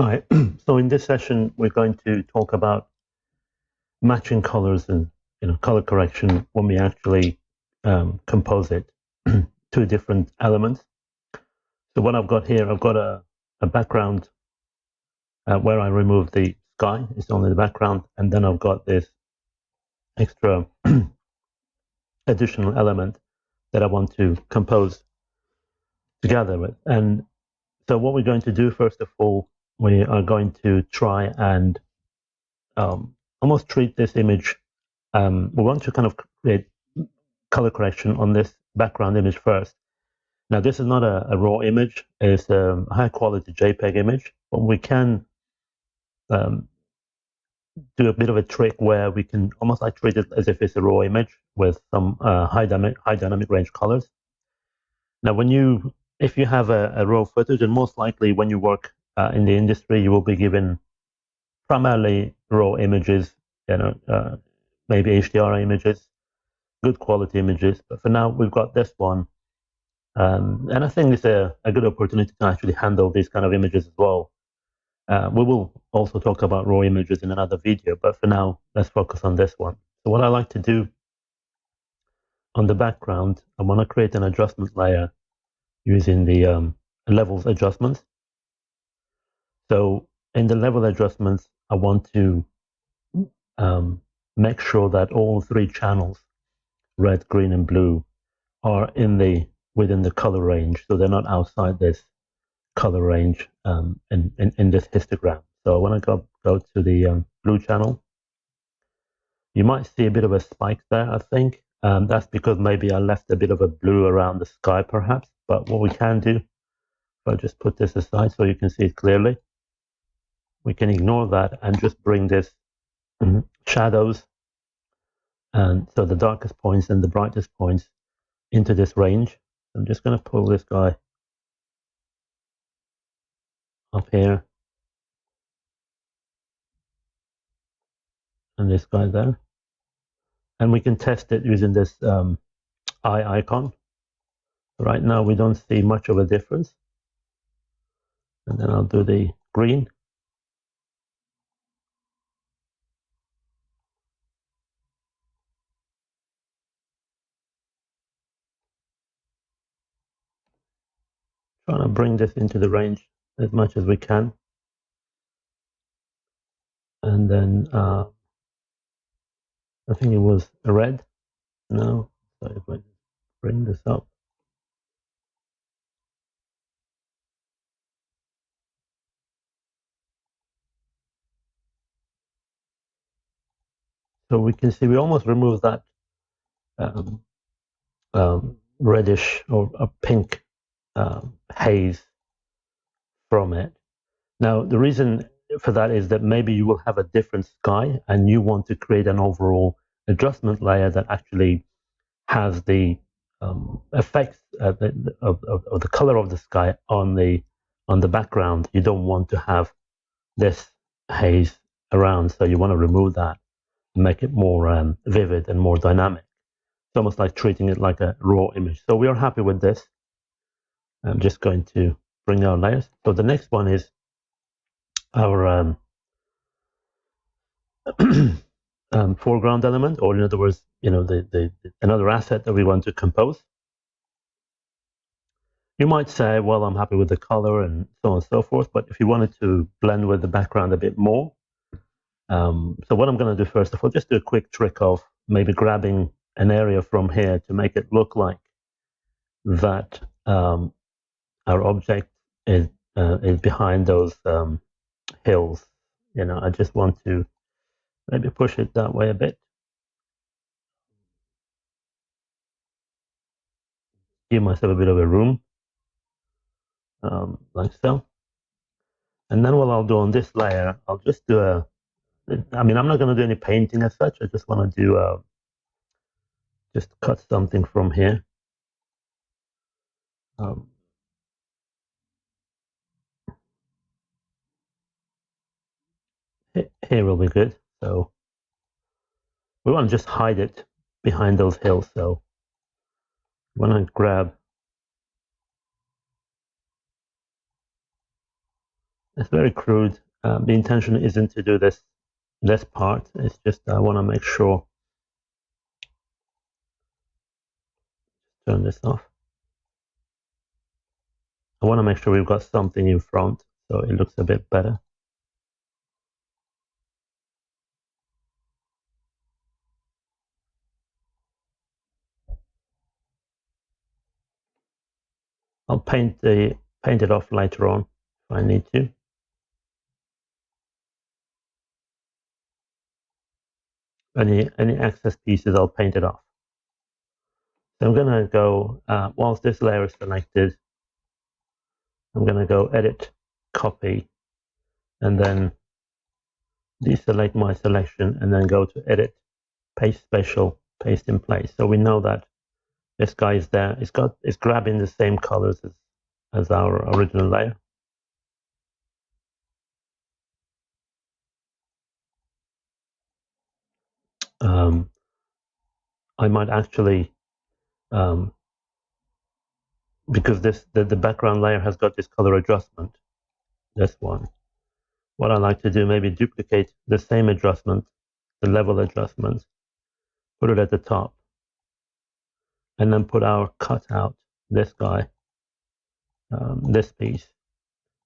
Hi. So in this session, we're going to talk about matching colors and color correction when we actually compose it to different elements. So what I've got here, I've got a background where I remove the sky. It's only the background, and then I've got this extra additional element that I want to compose together with. And so what we're going to do, first of all, we are going to try and almost treat this image. We want to kind of create color correction on this background image first. Now, this is not a raw image; it's a high quality JPEG image, but we can um, do a bit of a trick where we can almost like treat it as if it's a raw image with some high dynamic range colors. Now, if you have a raw footage, and most likely when you work in the industry, you will be given primarily raw images, maybe HDR images, good quality images. But for now, we've got this one. And I think it's a good opportunity to actually handle these kind of images as well. We will also talk about raw images in another video, but for now, let's focus on this one. So what I like to do on the background, I want to create an adjustment layer using the levels adjustments. So in the level adjustments, I want to make sure that all three channels, red, green, and blue, are within the color range, so they're not outside this color range in this histogram. So I want to go to the blue channel. You might see a bit of a spike there, I think. That's because maybe I left a bit of a blue around the sky, perhaps. But what we can do, if I just put this aside so you can see it clearly, we can ignore that and just bring this shadows, and so the darkest points and the brightest points into this range. I'm just going to pull this guy up here and this guy there. And we can test it using this eye icon. Right now we don't see much of a difference. And then I'll do the green. Trying to bring this into the range as much as we can. And then I think it was a red. No, so if I just bring this up. So we can see we almost remove that reddish or a pink haze from it. Now, the reason for that is that maybe you will have a different sky and you want to create an overall adjustment layer that actually has the effects of the color of the sky on the background. You don't want to have this haze around, so you want to remove that and make it more vivid and more dynamic. It's almost like treating it like a raw image. So we are happy with this. I'm just going to bring our layers. So the next one is our foreground element, or in other words, the another asset that we want to compose. You might say, well, I'm happy with the color and so on and so forth, but if you wanted to blend with the background a bit more, so what I'm going to do first of all, just do a quick trick of maybe grabbing an area from here to make it look like that our object is behind those hills. I just want to maybe push it that way a bit. Give myself a bit of a room, like so. And then what I'll do on this layer, I'll just do I'm not going to do any painting as such. I just want to do, just cut something from here. Here will be good. So we want to just hide it behind those hills. So when I grab It's very crude. The intention isn't to do this part. It's just I want to make sure. Turn this off. I want to make sure we've got something in front so it looks a bit better. I'll paint it off later on if I need to. Any excess pieces, I'll paint it off. So I'm gonna go whilst this layer is selected. I'm gonna go edit, copy, and then deselect my selection, and then go to edit, paste spatial, paste in place. So we know that this guy is there. It's grabbing the same colors as our original layer. I might actually, because the background layer has got this color adjustment, this one. What I like to do, maybe duplicate the same adjustment, the level adjustment, put it at the top, and then put our cutout, this guy, this piece,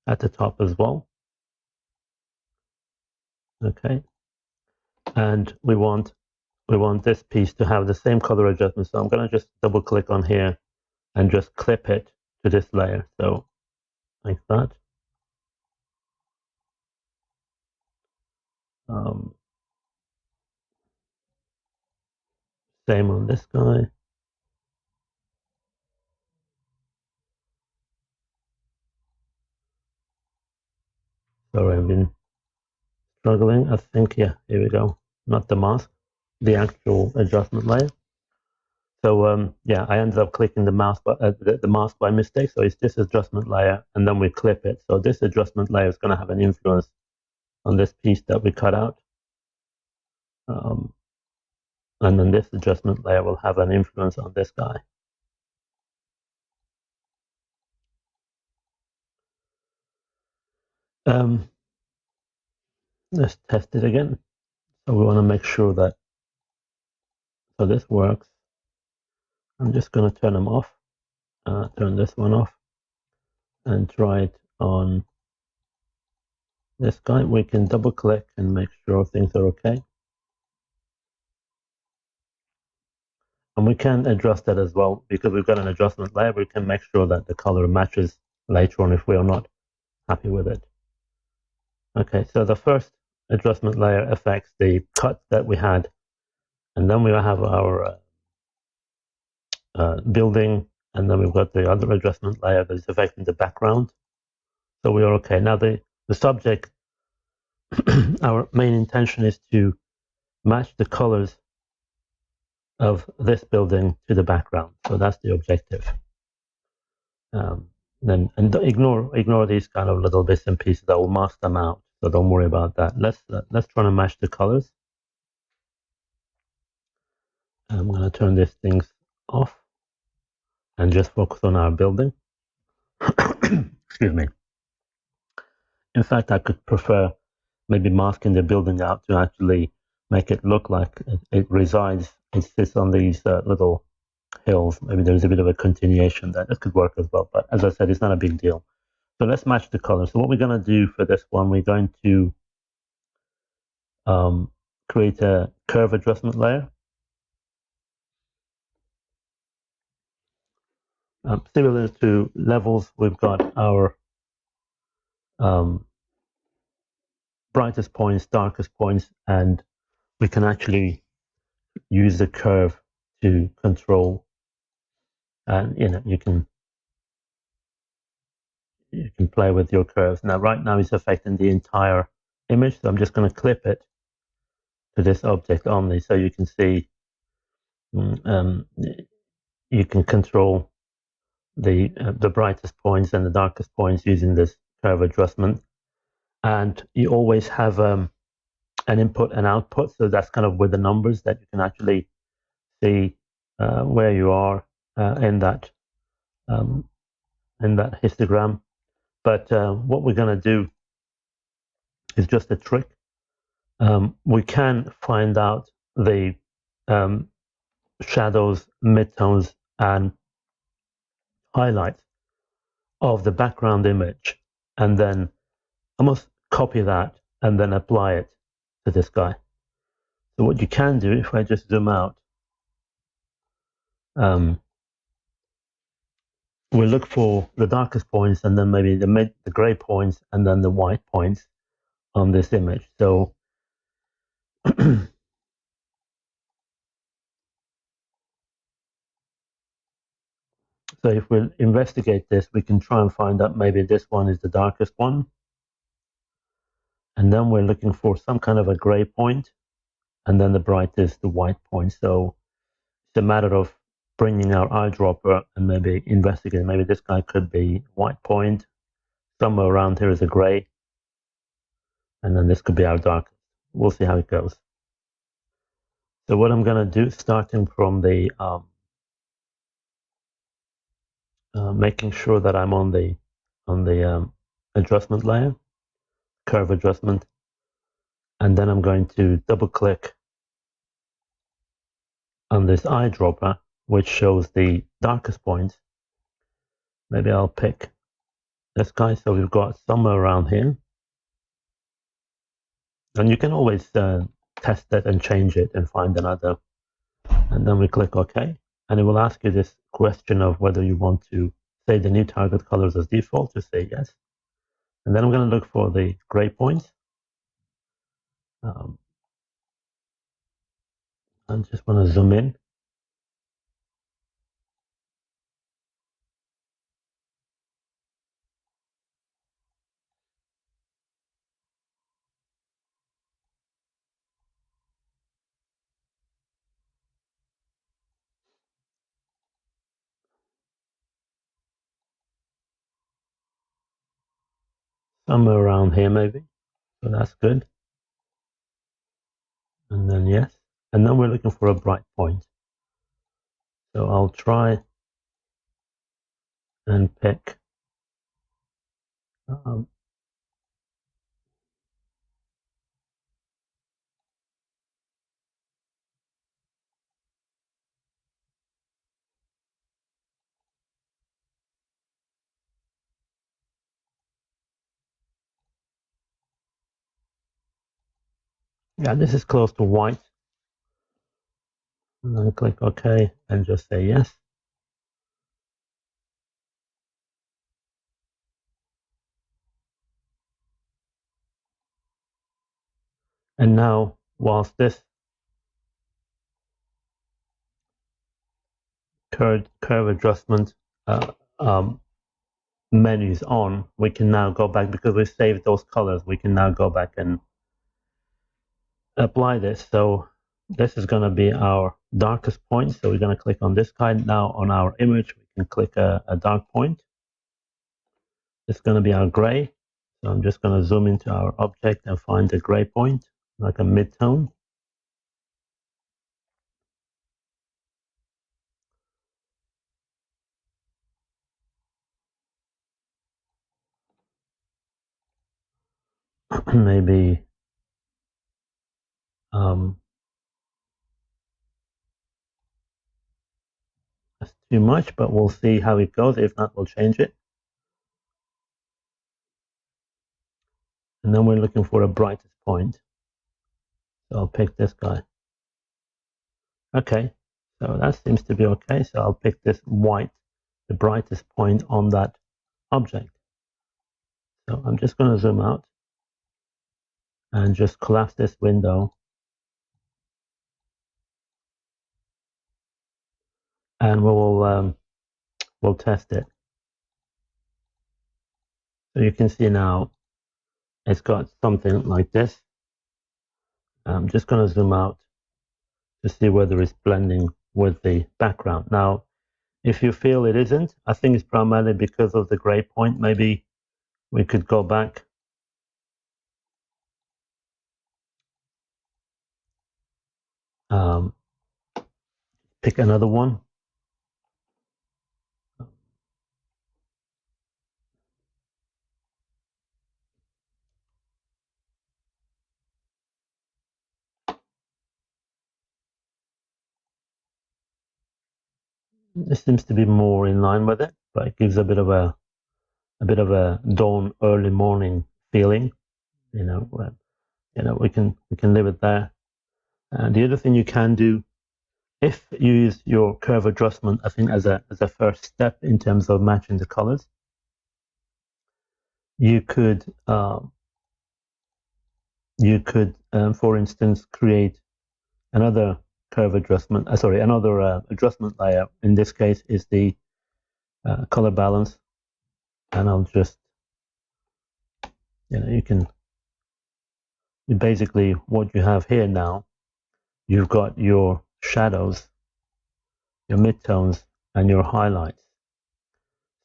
at the top as well. Okay, and we want this piece to have the same color adjustment. So I'm going to just double click on here and just clip it to this layer. So like that. Same on this guy. Sorry, I've been struggling. I think, yeah, here we go. Not the mask, the actual adjustment layer. So yeah, I ended up clicking the mask by mistake. So it's this adjustment layer, and then we clip it. So this adjustment layer is going to have an influence on this piece that we cut out. And then this adjustment layer will have an influence on this guy. Let's test it again. So we want to make sure that, so this works. I'm just going to turn them off, turn this one off, and try it on this guy. We can double click and make sure things are okay. And we can adjust that as well, because we've got an adjustment layer. We can make sure that the color matches later on if we are not happy with it. Okay, so the first adjustment layer affects the cut that we had, and then we have our building, and then we've got the other adjustment layer that is affecting the background. So we are okay. Now the subject, our main intention is to match the colors of this building to the background. So that's the objective. And ignore these kind of little bits and pieces. I will mask them out, so don't worry about that. Let's try to match the colors. I'm going to turn these things off and just focus on our building. Excuse me. In fact, I could prefer maybe masking the building out to actually make it look like it resides, it sits on these little hills. Maybe there's a bit of a continuation there. That could work as well. But as I said, it's not a big deal. So let's match the color. So what we're going to do for this one, we're going to create a curve adjustment layer. Similar to levels, we've got our brightest points, darkest points, and we can actually use the curve to control. And you can play with your curves. Now, right now, it's affecting the entire image, so I'm just going to clip it to this object only, so you can see. You can control the brightest points and the darkest points using this curve adjustment, and you always have an input and output. So that's kind of with the numbers that you can actually see where you are in that histogram. But what we're going to do is just a trick. We can find out the shadows, midtones, and highlights of the background image, and then almost copy that and then apply it to this guy. So what you can do, if I just zoom out, we look for the darkest points and then maybe the gray points and then the white points on this image. So so if we investigate this, we can try and find out maybe this one is the darkest one. And then we're looking for some kind of a gray point, and then the brightest, the white point. So it's a matter of bringing our eyedropper and maybe investigating. Maybe this guy could be white point. Somewhere around here is a gray. And then this could be our darkest. We'll see how it goes. So what I'm going to do, starting from the making sure that I'm on the adjustment layer, curve adjustment, and then I'm going to double click on this eyedropper, which shows the darkest points. Maybe I'll pick this guy. So we've got somewhere around here, and you can always test it and change it and find another. And then we click OK, and it will ask you this question of whether you want to save the new target colors as default. Just say yes. And then I'm going to look for the gray points. I just want to zoom in. Somewhere around here maybe. So that's good. And then yes. And then we're looking for a bright point. So I'll try and pick yeah, this is close to white. And then click OK and just say yes. And now, whilst this curve adjustment menu is on, we can now go back, because we saved those colors, we can now go back and apply this. So this is going to be our darkest point. So we're going to click on this guy. Now on our image, we can click a dark point. It's going to be our gray. So I'm just going to zoom into our object and find the gray point, like a mid-tone. Maybe that's too much, but we'll see how it goes. If not, we'll change it. And then we're looking for a brightest point. So I'll pick this guy. Okay, so that seems to be okay. So I'll pick this white, the brightest point on that object. So I'm just going to zoom out and just collapse this window. And we'll test it. So you can see now it's got something like this. I'm just going to zoom out to see whether it's blending with the background. Now, if you feel it isn't, I think it's primarily because of the gray point. Maybe we could go back pick another one. This seems to be more in line with it, but it gives a bit of a dawn, early morning feeling. We can leave it there. And the other thing you can do, if you use your curve adjustment, I think as a first step in terms of matching the colors, you could for instance, create another curve adjustment. Another adjustment layer. In this case, is the color balance, and I'll just basically what you have here now. You've got your shadows, your midtones, and your highlights.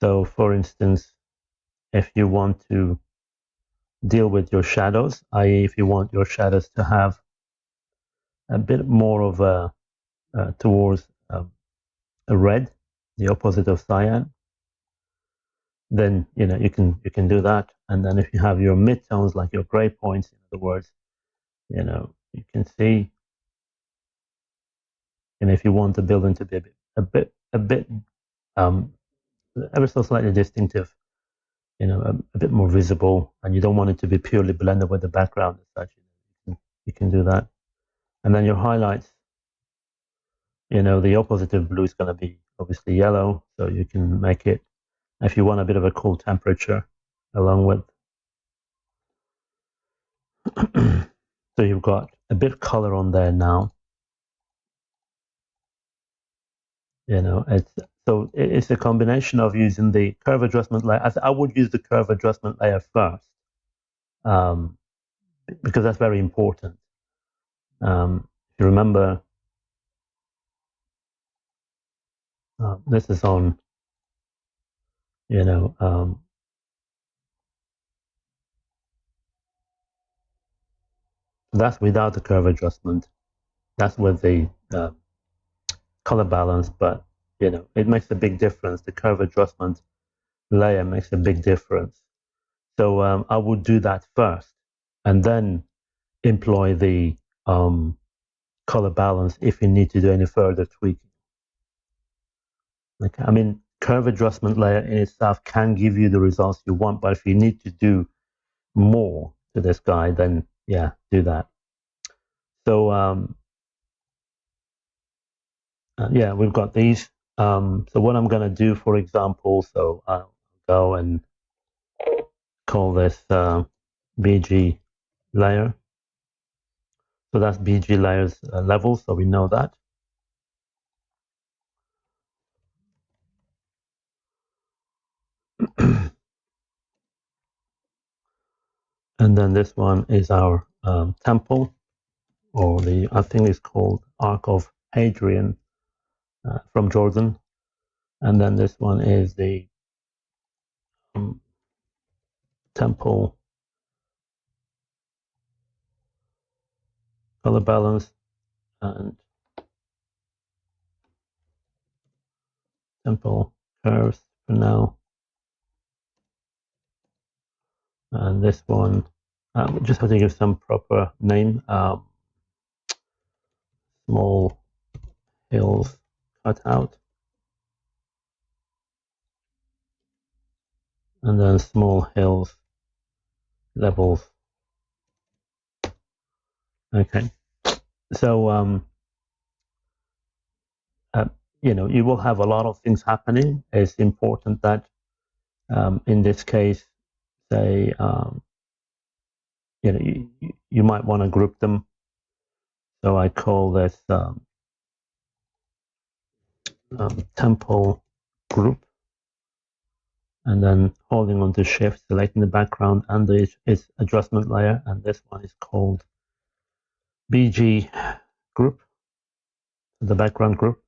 So, for instance, if you want to deal with your shadows, i.e., if you want your shadows to have a bit more of a towards a red, the opposite of cyan, then you can do that. And then if you have your midtones, like your gray points, in other words, you can see, and if you want the building to be a bit um, ever so slightly distinctive, a bit more visible, and you don't want it to be purely blended with the background as such, you can do that. And then your highlights, the opposite of blue is going to be obviously yellow, so you can make it, if you want a bit of a cool temperature along with. So you've got a bit of color on there now. It's a combination of using the curve adjustment layer. I would use the curve adjustment layer first, because that's very important. If you remember, this is on, that's without the curve adjustment. That's with the color balance, but it makes a big difference. The curve adjustment layer makes a big difference. So I would do that first, and then employ the color balance if you need to do any further tweaking. Okay, I mean, curve adjustment layer in itself can give you the results you want, but if you need to do more to this guy, then yeah, do that. So yeah, we've got these. So what I'm going to do, for example, so I'll go and call this BG layer. So that's BG layers level, so we know that. And then this one is our temple, or I think it's called Ark of Hadrian from Jordan. And then this one is the temple color balance and temple curves for now. And this one, we just have to give some proper name. Small hills cut out, and then small hills levels. Okay, so you will have a lot of things happening. It's important that in this case, say you might want to group them. So I call this temple group, and then holding on to shift, selecting the background and its adjustment layer, and this one is called BG group, the background group.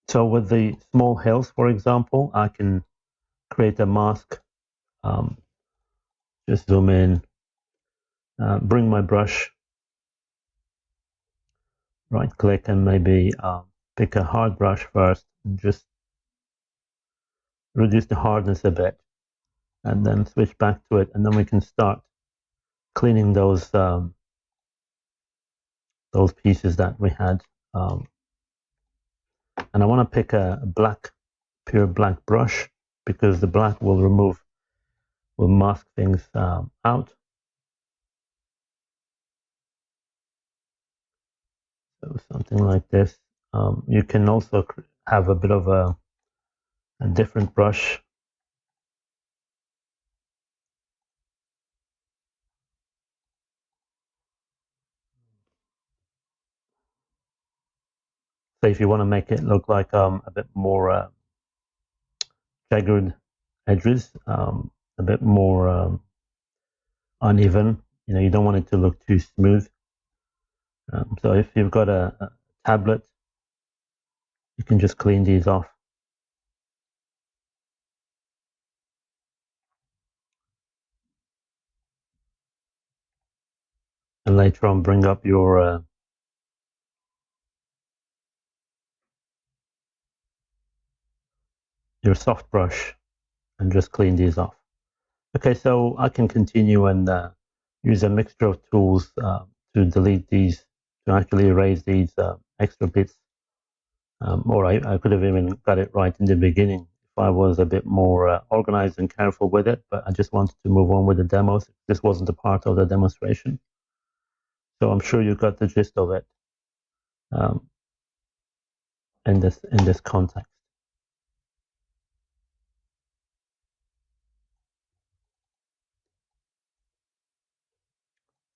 So with the small hills, for example, I can create a mask. Just zoom in, bring my brush, right click, and maybe pick a hard brush first, and just reduce the hardness a bit, and then switch back to it, and then we can start cleaning those pieces that we had. And I want to pick a pure black brush, because the black will mask things out. So something like this. You can also have a bit of a different brush. So if you want to make it look like a bit more jagged edges, a bit more uneven, you don't want it to look too smooth. So if you've got a tablet, you can just clean these off. And later on, bring up your soft brush and just clean these off. Okay, so I can continue and use a mixture of tools to delete these, to actually erase these extra bits. Or I could have even got it right in the beginning if I was a bit more organized and careful with it, but I just wanted to move on with the demos. This wasn't a part of the demonstration. So I'm sure you got the gist of it in this context.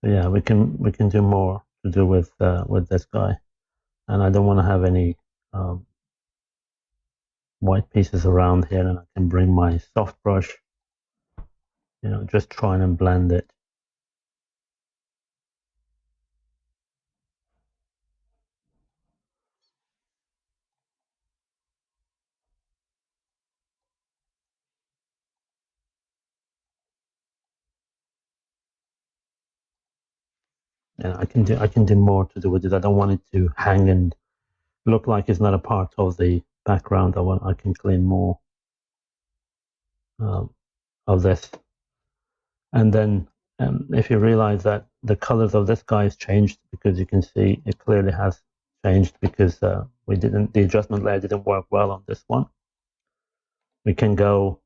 So yeah, we can do more to do with this guy, and I don't want to have any white pieces around here, and I can bring my soft brush, just trying and blend it. And I can do more to do with it. I don't want it to hang and look like it's not a part of the background. I can clean more of this. And then if you realize that the colors of this guy has changed, because you can see it clearly has changed, because the adjustment layer didn't work well on this one. We can go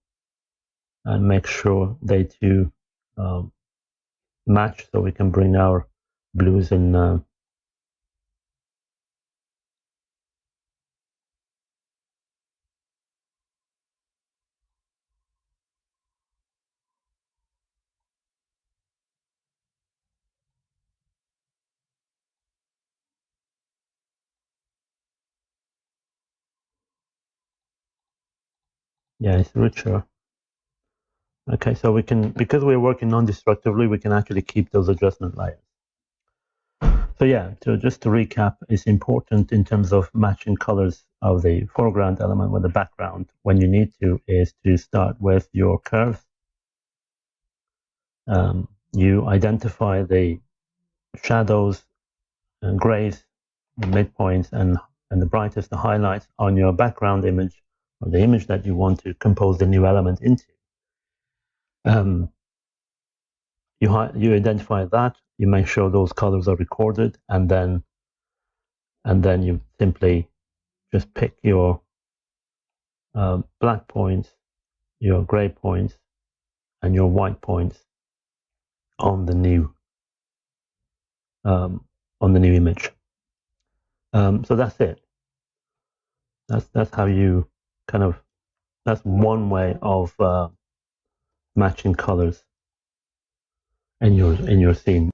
and make sure they two match, so we can bring our blues in. Yeah, it's richer. Okay, so we can, because we're working non-destructively, we can actually keep those adjustment layers. So yeah, just to recap, it's important in terms of matching colors of the foreground element with the background. When you need to, is to start with your curves. You identify the shadows and grays, the midpoints, and the brightest, the highlights on your background image, or the image that you want to compose the new element into. You identify that, you make sure those colors are recorded, and then you simply just pick your black points, your gray points, and your white points on the new image. So that's it. That's how you that's one way of matching colors in your scene.